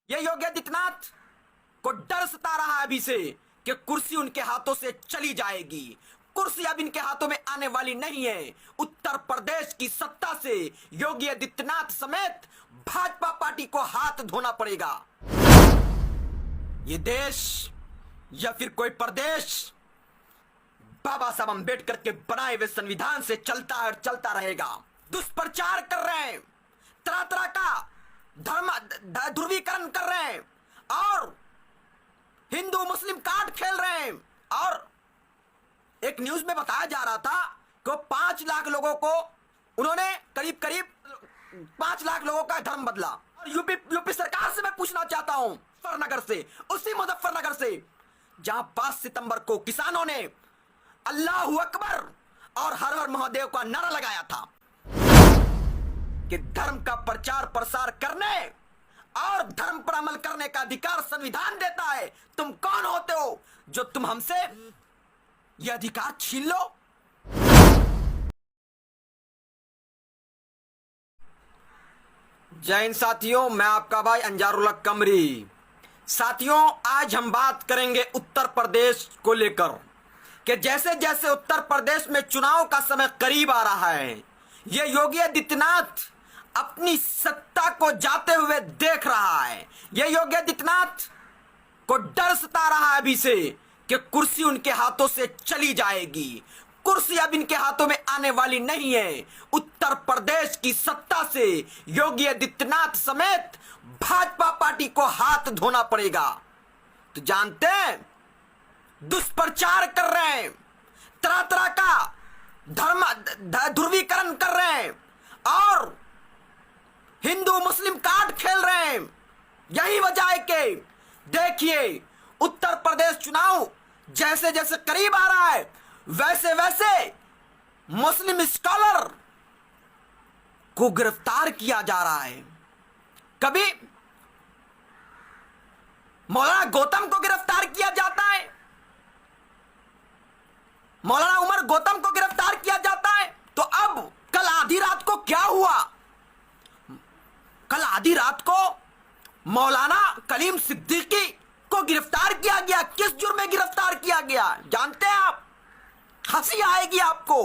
ये योगी आदित्यनाथ को डर सता रहा है अभी से कि कुर्सी उनके हाथों से चली जाएगी। कुर्सी अब इनके हाथों में आने वाली नहीं है। उत्तर प्रदेश की सत्ता से योगी आदित्यनाथ समेत भाजपा पार्टी को हाथ धोना पड़ेगा। ये देश या फिर कोई प्रदेश बाबा साहब अंबेडकर के बनाए हुए संविधान से चलता है और चलता रहेगा। दुष्प्रचार कर रहे हैं, तरह तरह का धर्म ध्रुवीकरण कर रहे हैं और हिंदू मुस्लिम कार्ड खेल रहे हैं। और एक न्यूज में बताया जा रहा था कि 5 लाख लोगों को उन्होंने करीब 5 लाख लोगों का धर्म बदला। और यूपी सरकार से मैं पूछना चाहता हूं, मुजफ्फरनगर से, उसी मुजफ्फरनगर से जहां 5 सितंबर को किसानों ने अल्लाहू अकबर और हर हर महादेव का नारा लगाया था कि धर्म का प्रचार प्रसार करने और धर्म पर अमल करने का अधिकार संविधान देता है। तुम कौन होते हो जो तुम हमसे यह अधिकार छीन लो? जय हिंद साथियों, मैं आपका भाई अंजारुल्लाह कमरी। साथियों, आज हम बात करेंगे उत्तर प्रदेश को लेकर कि जैसे जैसे उत्तर प्रदेश में चुनाव का समय करीब आ रहा है, ये योगी आदित्यनाथ अपनी सत्ता को जाते हुए देख रहा है। ये योगी आदित्यनाथ को डर सता रहा है अभी से कि कुर्सी उनके हाथों से चली जाएगी। कुर्सी अब इनके हाथों में आने वाली नहीं है। उत्तर प्रदेश की सत्ता से योगी आदित्यनाथ समेत भाजपा पार्टी को हाथ धोना पड़ेगा। तो जानते हैं, दुष्प्रचार कर रहे हैं, तरह तरह का धर्म ध्रुवीकरण कर रहे हैं और हिंदू मुस्लिम कार्ड खेल रहे हैं। यही वजह है कि देखिए, उत्तर प्रदेश चुनाव जैसे जैसे करीब आ रहा है, वैसे वैसे मुस्लिम स्कॉलर को गिरफ्तार किया जा रहा है। कभी मौलाना गौतम को गिरफ्तार किया जाता है, मौलाना उमर गौतम को गिरफ्तार किया जाता है। तो अब कल आधी रात को क्या हुआ? कल आधी रात को मौलाना कलीम सिद्दीकी को गिरफ्तार किया गया। किस जुर्म में गिरफ्तार किया गया जानते हैं आप? हंसी आएगी आपको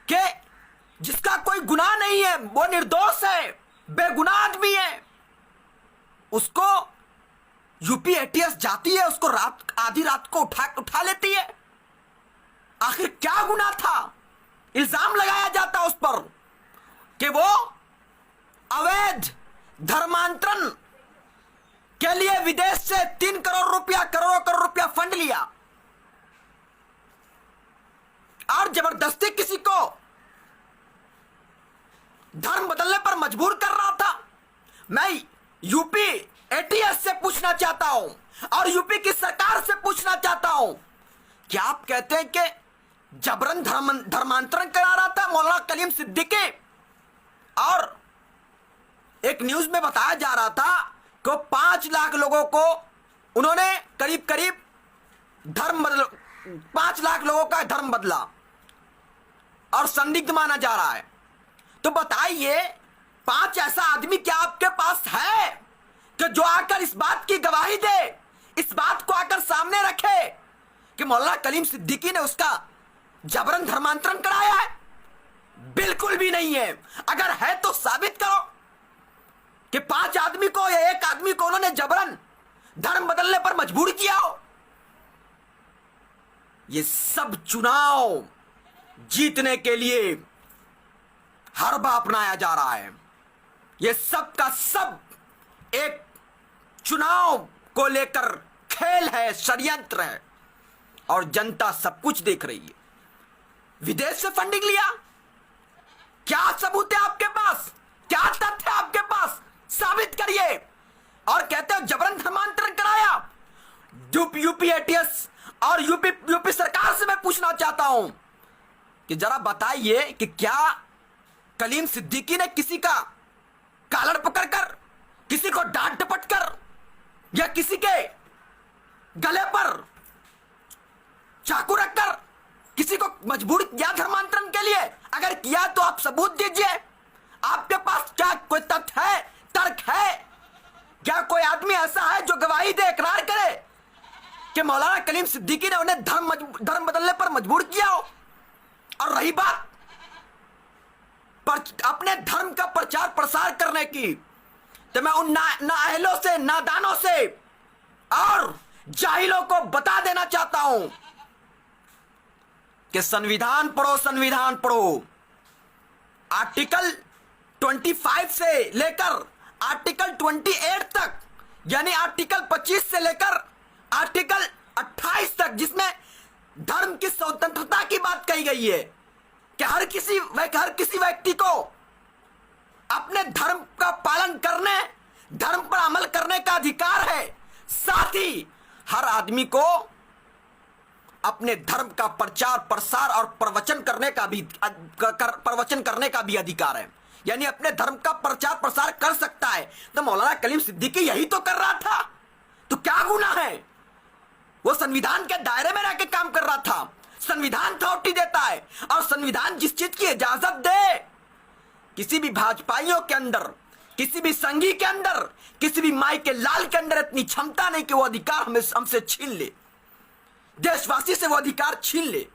कि जिसका कोई गुनाह नहीं है, वो निर्दोष है, बेगुनाह आदमी है, उसको यूपी एटीएस जाती है, उसको आधी रात को उठा लेती है। आखिर क्या गुनाह था? इल्जाम लगाया जाता उस पर कि वो अवैध धर्मांतरण के लिए विदेश से 3 करोड़ रुपया, करोड़ रुपया फंड लिया और जबरदस्ती किसी को धर्म बदलने पर मजबूर कर रहा था। मैं यूपी एटीएस से पूछना चाहता हूं और यूपी की सरकार से पूछना चाहता हूं, क्या आप कहते हैं कि जबरन धर्मांतरण करा रहा था मौलाना कलीम सिद्दीकी? और एक न्यूज में बताया जा रहा था कि 5 लाख लोगों को उन्होंने करीब 5 लाख लोगों का धर्म बदला और संदिग्ध माना जा रहा है। तो बताइए, 5 ऐसा आदमी क्या आपके पास है कि जो आकर इस बात की गवाही दे, इस बात को आकर सामने रखे कि मौलाना कलीम सिद्दीकी ने उसका जबरन धर्मांतरण कराया है? बिल्कुल भी नहीं है। अगर है तो साबित करो कि 5 आदमी को या 1 आदमी को उन्होंने जबरन धर्म बदलने पर मजबूर किया हो। ये सब चुनाव जीतने के लिए हरबा अपनाया जा रहा है। ये सब का सब एक चुनाव को लेकर खेल है, षड्यंत्र है और जनता सब कुछ देख रही है। विदेश से फंडिंग लिया, क्या सबूत है आपके पास? क्या तथ्य है आपके पास? साबित करिए। और कहते हो जबरन धर्मांतरण कराया। यूपी एटीएस और यूपी सरकार से मैं पूछना चाहता हूं कि जरा बताइए कि क्या कलीम सिद्दीकी ने किसी का कॉलर पकड़कर, किसी को डांट डपट कर या किसी के गले पर चाकू रखकर किसी को मजबूर किया धर्मांतरण के लिए? अगर किया तो आप सबूत दीजिए। आपके पास क्या कोई तथ्य है, तर्क है? क्या कोई आदमी ऐसा है जो गवाही दे, इकरार करे कि मौलाना कलीम सिद्दीकी ने उन्हें धर्म बदलने पर मजबूर किया हो? और रही बात अपने धर्म का प्रचार प्रसार करने की, तो मैं उन नाअहलों से, नादानों से और जाहिलों को बता देना चाहता हूं कि संविधान पढ़ो, संविधान पढ़ो। आर्टिकल 25 से लेकर आर्टिकल 28 तक, यानी आर्टिकल 25 से लेकर आर्टिकल 28 तक, जिसमें धर्म की स्वतंत्रता की बात कही गई है कि हर किसी व्यक्ति को अपने धर्म का पालन करने, धर्म पर अमल करने का अधिकार है। साथ ही हर आदमी को अपने धर्म का प्रचार प्रसार और प्रवचन करने का भी अधिकार है, यानी अपने धर्म का प्रचार प्रसार कर सकता है। तो मौलाना कलीम सिद्दीकी यही तो कर रहा था, तो क्या गुनाह है? वो संविधान के दायरे में रहकर काम कर रहा था। संविधान अथॉरिटी देता है, और संविधान जिस चीज की इजाजत दे, किसी भी भाजपाइयों के अंदर, किसी भी संघी के अंदर, किसी भी माई के लाल के अंदर इतनी क्षमता नहीं कि वो अधिकार हमसे छीन ले, देशवासी से वो अधिकार छीन ले।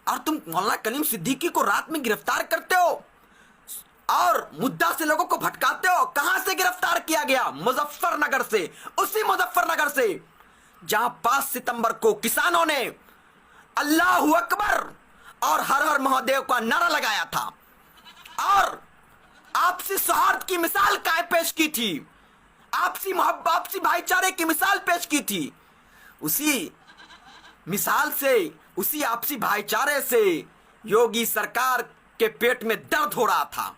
और तुम मौलाना कलीम सिद्दीकी को रात में गिरफ्तार करते हो और मुद्दा से लोगों को भटकाते हो। कहां से गिरफ्तार किया गया? मुजफ्फरनगर से, उसी मुजफ्फरनगर से जहां 5 सितंबर को किसानों ने अल्लाहू अकबर और हर हर महादेव का नारा लगाया था और आपसी सौहार्द की मिसाल पेश की थी, आपसी मोहब्बत, आपसी भाईचारे की मिसाल पेश की थी। उसी मिसाल से, उसी आपसी भाईचारे से योगी सरकार के पेट में दर्द हो रहा था।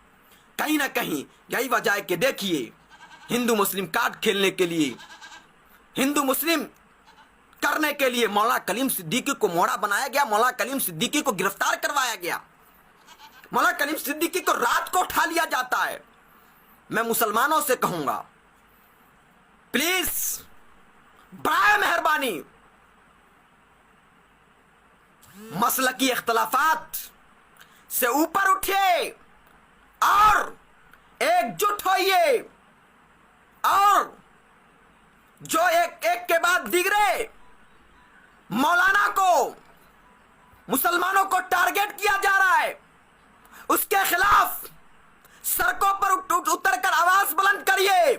कहीं ना कहीं यही वजह है कि देखिए, हिंदू मुस्लिम कार्ड खेलने के लिए, हिंदू मुस्लिम करने के लिए मौलाना कलीम सिद्दीकी को मोहरा बनाया गया, मौलाना कलीम सिद्दीकी को गिरफ्तार करवाया गया, मौलाना कलीम सिद्दीकी को रात को उठा लिया जाता है। मैं मुसलमानों से कहूंगा, प्लीज बराए मेहरबानी मसलकी इख्तलाफात से ऊपर उठिए और एकजुट होइए, और जो एक के बाद दिगरे मौलाना को, मुसलमानों को टारगेट किया जा रहा है, उसके खिलाफ सड़कों पर उतरकर आवाज बुलंद करिए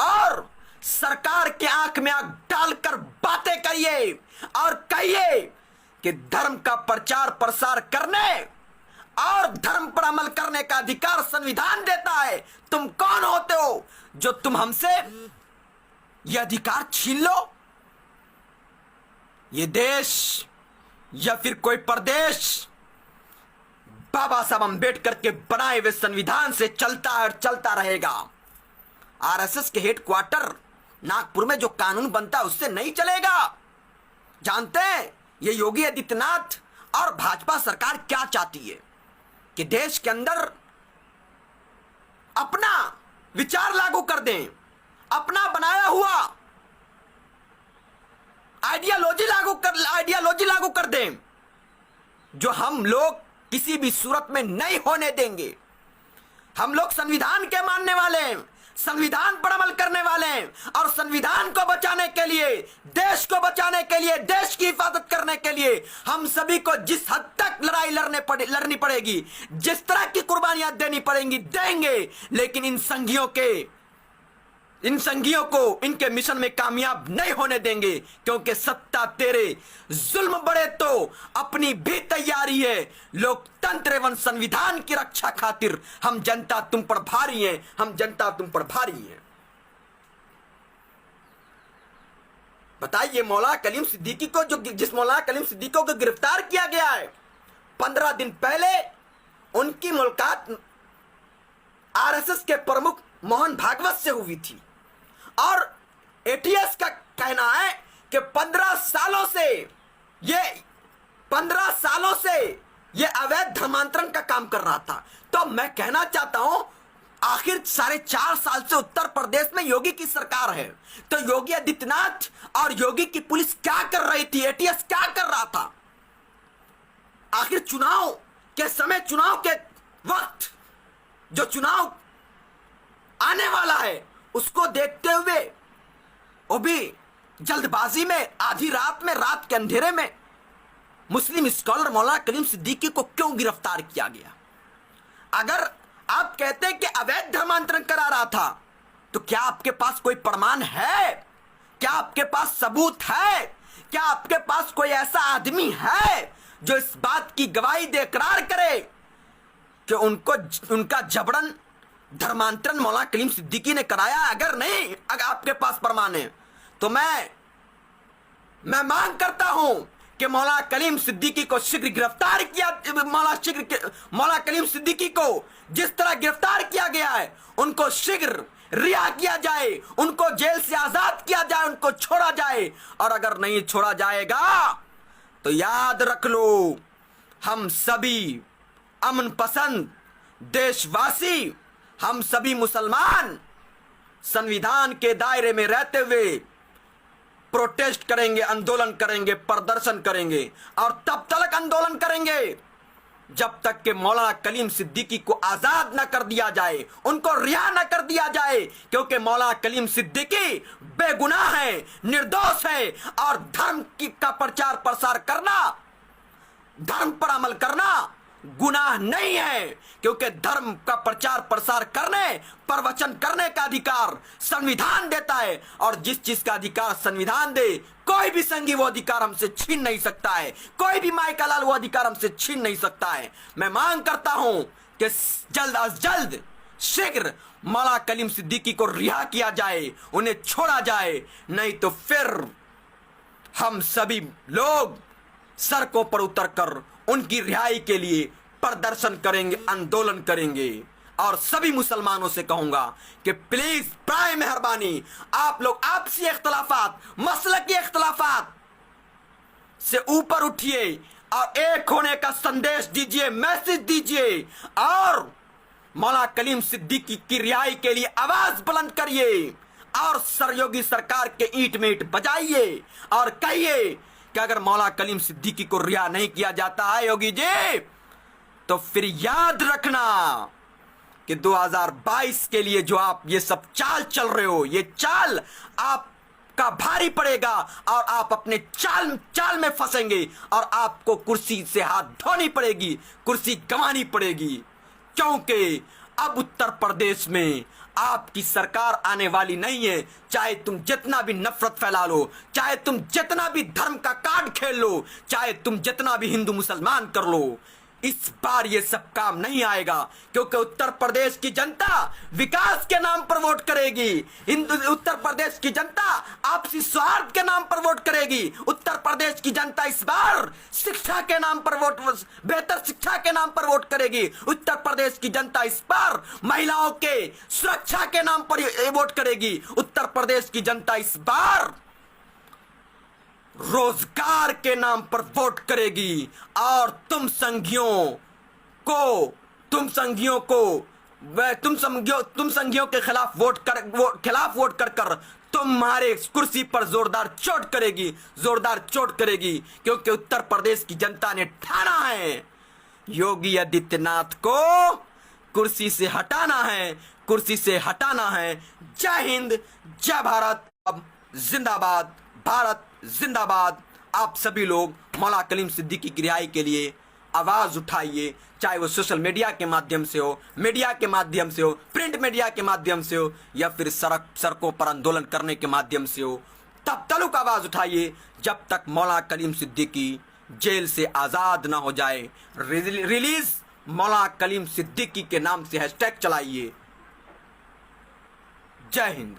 और सरकार के आंख में आंख डालकर बातें करिए और कहिए कि धर्म का प्रचार प्रसार करने और धर्म पर अमल करने का अधिकार संविधान देता है। तुम कौन होते हो जो तुम हमसे यह अधिकार छीन लो? ये देश या फिर कोई प्रदेश बाबा साहब अंबेडकर के बनाए हुए संविधान से चलता है और चलता रहेगा। आरएसएस के हेडक्वार्टर नागपुर में जो कानून बनता है उससे नहीं चलेगा। जानते हैं ये योगी आदित्यनाथ और भाजपा सरकार क्या चाहती है कि देश के अंदर अपना विचार लागू कर दें, अपना बनाया हुआ आइडियोलॉजी लागू कर दें, जो हम लोग किसी भी सूरत में नहीं होने देंगे। हम लोग संविधान के मानने वाले हैं, संविधान पर अमल करने वाले हैं, और संविधान को बचाने के लिए, देश को बचाने के लिए, देश की हिफाजत करने के लिए हम सभी को जिस हद तक लड़ाई लड़नी पड़ेगी, जिस तरह की कुर्बानियां देनी पड़ेंगी, देंगे। लेकिन इन संघियों को इनके मिशन में कामयाब नहीं होने देंगे, क्योंकि सत्ता तेरे, जुल्म बड़े तो अपनी भी तैयारी है। लोकतंत्र एवं संविधान की रक्षा खातिर हम जनता तुम पर भारी हैं, हम जनता तुम पर भारी हैं। बताइए, मौलाना कलीम सिद्दीकी को जिस मौलाना कलीम सिद्दीकी को गिरफ्तार किया गया है, 15 दिन पहले उनकी मुलाकात आरएसएस के प्रमुख मोहन भागवत से हुई थी, और एटीएस का कहना है कि 15 सालों से ये अवैध धर्मांतरण का काम कर रहा था। तो मैं कहना चाहता हूं, आखिर 4.5 साल से उत्तर प्रदेश में योगी की सरकार है, तो योगी आदित्यनाथ और योगी की पुलिस क्या कर रही थी, एटीएस क्या कर रहा था? आखिर चुनाव के समय, चुनाव के वक्त जो चुनाव आने वाला है, उसको देखते हुए वो भी जल्दबाजी में, आधी रात में, रात के अंधेरे में मुस्लिम स्कॉलर मौलाना कलीम सिद्दीकी को क्यों गिरफ्तार किया गया? अगर आप कहते हैं कि अवैध धर्मांतरण करा रहा था, तो क्या आपके पास कोई प्रमाण है? क्या आपके पास सबूत है? क्या आपके पास कोई ऐसा आदमी है जो इस बात की गवाही दे, इकरार करे कि उनका जबरन धर्मांतरण मौलाना कलीम सिद्दीकी ने कराया? अगर नहीं, अगर आपके पास प्रमाण है, तो मैं मांग करता हूं कि मौलाना कलीम सिद्दीकी को शीघ्र गिरफ्तार किया, मौलाना कलीम सिद्दीकी को जिस तरह गिरफ्तार किया गया है, उनको शीघ्र रिहा किया जाए, उनको जेल से आजाद किया जाए, उनको छोड़ा जाए। और अगर नहीं छोड़ा जाएगा तो याद रख लो, हम सभी अमन पसंद देशवासी, हम सभी मुसलमान संविधान के दायरे में रहते हुए प्रोटेस्ट करेंगे, आंदोलन करेंगे, प्रदर्शन करेंगे, और तब तक आंदोलन करेंगे जब तक कि मौलाना कलीम सिद्दीकी को आजाद न कर दिया जाए, उनको रिहा न कर दिया जाए, क्योंकि मौलाना कलीम सिद्दीकी बेगुनाह है, निर्दोष है, और धर्म का प्रचार प्रसार करना, धर्म पर अमल करना गुनाह नहीं है, क्योंकि धर्म का प्रचार प्रसार करने, प्रवचन करने का अधिकार संविधान देता है, और जिस चीज का अधिकार संविधान दे, कोई भी संघी वो अधिकार हमसे छीन नहीं सकता है, कोई भी माइका लाल वो अधिकार हमसे छीन नहीं सकता है। मैं मांग करता हूं कि जल्द अज जल्द शीघ्र मौलाना कलीम सिद्दीकी को रिहा किया जाए, उन्हें छोड़ा जाए, नहीं तो फिर हम सभी लोग सड़कों पर उतरकर उनकी रिहाई के लिए प्रदर्शन करेंगे, आंदोलन करेंगे। और सभी मुसलमानों से कहूंगा कि प्लीज प्राय मेहरबानी आप लोग आपसी इख्तलाफात, मसलकी इख्तलाफात से ऊपर उठिए और एक होने का संदेश दीजिए, मैसेज दीजिए, और मौलाना कलीम सिद्दीकी की रिहाई के लिए आवाज बुलंद करिए, और सरयोगी सरकार के ईंट में ईंट बजाइए, और कहिए कि अगर मौलाना कलीम सिद्दीकी को रिहा नहीं किया जाता है योगी जी, तो फिर याद रखना कि 2022 के लिए जो आप ये सब चाल चल रहे हो, ये चाल आपका भारी पड़ेगा, और आप अपने चाल में फंसेंगे, और आपको कुर्सी से हाथ धोनी पड़ेगी, कुर्सी गंवानी पड़ेगी, क्योंकि अब उत्तर प्रदेश में आपकी सरकार आने वाली नहीं है। चाहे तुम जितना भी नफरत फैला लो, चाहे तुम जितना भी धर्म का कार्ड खेल लो, चाहे तुम जितना भी हिंदू मुसलमान कर लो, इस बार ये सब काम नहीं आएगा, क्योंकि उत्तर प्रदेश की जनता विकास के नाम पर वोट करेगी। उत्तर प्रदेश की जनता आपसी स्वार्थ के नाम पर वोट करेगी। उत्तर प्रदेश की जनता इस बार शिक्षा के नाम पर वोट, बेहतर शिक्षा के नाम पर वोट करेगी। उत्तर प्रदेश की जनता इस बार महिलाओं के सुरक्षा के नाम पर वोट करेगी। उत्तर प्रदेश की जनता इस बार रोजगार के नाम पर वोट करेगी, और तुम संघियों के खिलाफ वोट कर तुम्हारे कुर्सी पर जोरदार चोट करेगी, क्योंकि उत्तर प्रदेश की जनता ने ठाना है योगी आदित्यनाथ को कुर्सी से हटाना है। जय हिंद, जय भारत, जिंदाबाद, भारत जिंदाबाद। आप सभी लोग मौलाना कलीम सिद्दीकी की रिहाई के लिए आवाज उठाइए, चाहे वो सोशल मीडिया के माध्यम से हो, मीडिया के माध्यम से हो, प्रिंट मीडिया के माध्यम से हो, या फिर सड़कों पर आंदोलन करने के माध्यम से हो। तब तक आवाज उठाइए जब तक मौलाना कलीम सिद्दीकी जेल से आजाद ना हो जाए। रिलीज मौलाना कलीम सिद्दीकी के नाम से हैशटैग चलाइए। जय हिंद।